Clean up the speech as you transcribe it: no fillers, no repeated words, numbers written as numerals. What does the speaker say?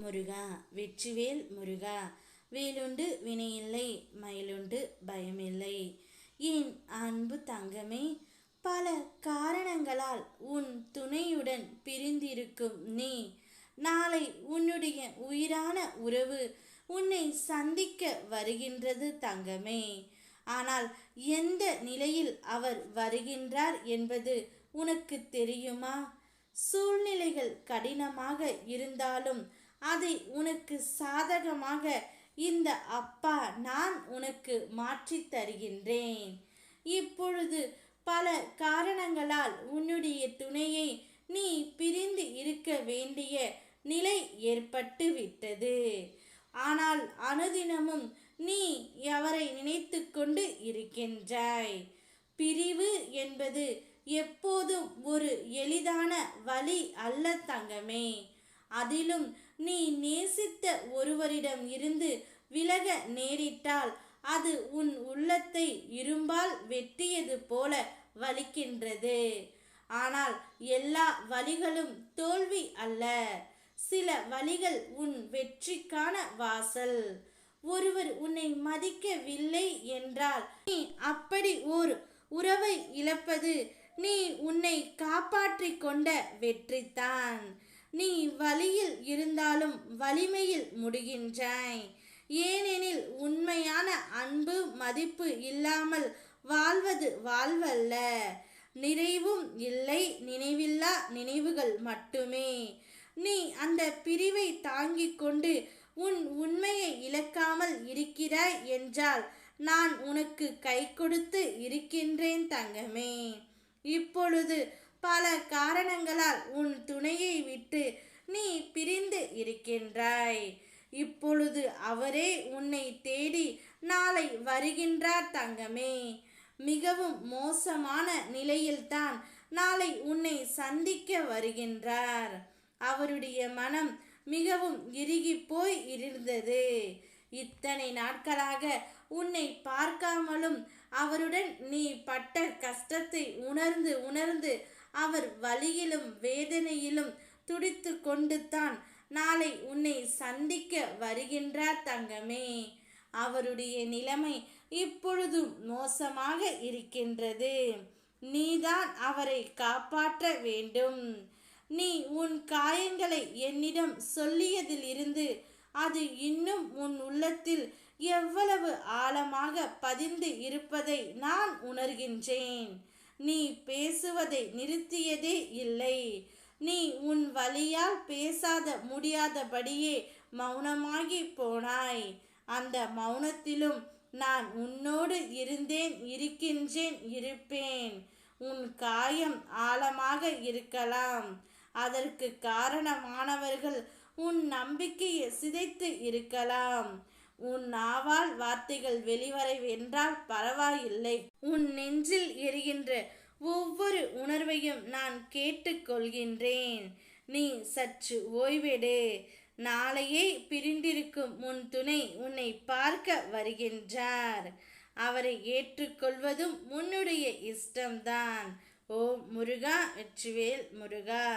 முருகா வெற்றிவேல் முருகா வேலுண்டு வினையில்லை மயிலுண்டு பயமில்லை. என் அன்பு தங்கமே, பல காரணங்களால் உன் துணையுடன் பிரிந்திருக்கும் நீ நாளை உன்னுடைய உயிரான உறவு உன்னை சந்திக்க வருகின்றது தங்கமே. ஆனால் எந்த நிலையில் அவர் வருகின்றார் என்பது உனக்கு தெரியுமா? சூழ்நிலைகள் கடினமாக இருந்தாலும் அதை உனக்கு சாதகமாக இந்த அப்பா நான் உனக்கு மாற்றி தருகின்றேன். இப்பொழுது பல காரணங்களால் உன்னுடைய துணையை நீ பிரிந்து இருக்க வேண்டிய நிலை ஏற்பட்டு விட்டது. ஆனால் அனுதினமும் நீ அவரை நினைத்து கொண்டு இருக்கின்றாய். பிரிவு என்பது எப்போதும் ஒரு எளிதான வழி அல்ல தங்கமே. அதிலும் நீ நேசித்த ஒருவரிடம் இருந்து விலக நேரிட்டால் அது உன் உள்ளத்தை இரும்பால் வெட்டியது போல வலிக்கின்றது. ஆனால் எல்லா வலிகளும் தோல்வி அல்ல. சில வலிகள் உன் வெற்றிக்கான வாசல். ஒருவர் உன்னை மதிக்கவில்லை என்றால் நீ அப்படி ஓர் உறவை இழப்பது நீ உன்னை காப்பாற்றி கொண்ட வெற்றித்தான். நீ வலியில் இருந்தாலும் வலிமையில் முடிகின்றாய். ஏனெனில் உண்மையான அன்பு மதிப்பு இல்லாமல் வாழ்வது வாழ்வல்ல. நிறைவும் இல்லை, நினைவில்லா நினைவுகள் மட்டுமே. நீ அந்த பிரிவை தாங்கிக் கொண்டு உன் உண்மையை இழக்காமல் இருக்கிறாய் என்றால் நான் உனக்கு கை கொடுத்து இருக்கின்றேன் தங்கமே. இப்பொழுது பல காரணங்களால் உன் துணையை விட்டு நீ பிரிந்து இருக்கின்றாய். இப்பொழுது அவரே உன்னை தேடி நாளை வருகின்றார் தங்கமே. மிகவும் மோசமான நிலையில்தான் நாளை உன்னை சந்திக்க வருகின்றார். அவருடைய மனம் மிகவும் இறுகி போய் இருந்தது. இத்தனை நாட்களாக உன்னை பார்க்காமலும் அவருடன் நீ பட்ட கஷ்டத்தை உணர்ந்து உணர்ந்து அவர் வலியிலும் வேதனையிலும் துடித்து கொண்டு தான் நாளை உன்னை சந்திக்க வருகின்றார் தங்கமே. அவருடைய நிலைமை இப்பொழுது மோசமாக இருக்கின்றது. நீதான் அவரை காப்பாற்ற வேண்டும். நீ உன் காயங்களை என்னிடம் சொல்லியதிலிருந்து அது இன்னும் உன் உள்ளத்தில் எவ்வளவு ஆழமாக பதிந்து இருப்பதை நான் உணர்கின்றேன். நீ பேசுவதை நிறுத்தியதே இல்லை. நீ உன் வலியால் பேசாத முடியாதபடியே மௌனமாகி போனாய். அந்த மௌனத்திலும் நான் உன்னோடு இருந்தேன், இருக்கின்றேன், இருப்பேன். உன் காயம் ஆழமாக இருக்கலாம். அதற்கு காரணமானவர்கள் உன் நம்பிக்கையை சிதைத்து இருக்கலாம். உன் நாவால் வார்த்தைகள் வெளிவரவென்றால் பரவாயில்லை. உன் நெஞ்சில் எரிகின்ற ஒவ்வொரு உணர்வையும் நான் கேட்டுக்கொள்கின்றேன். நீ சற்று ஓய்வெடு. நாளையே பிரிந்திருக்கும் உன் துணை உன்னை பார்க்க வருகின்றார். அவரை ஏற்றுக்கொள்வதும் உன்னுடைய இஷ்டம்தான். ஓம் முருகா வெற்றிவேல் முருகா.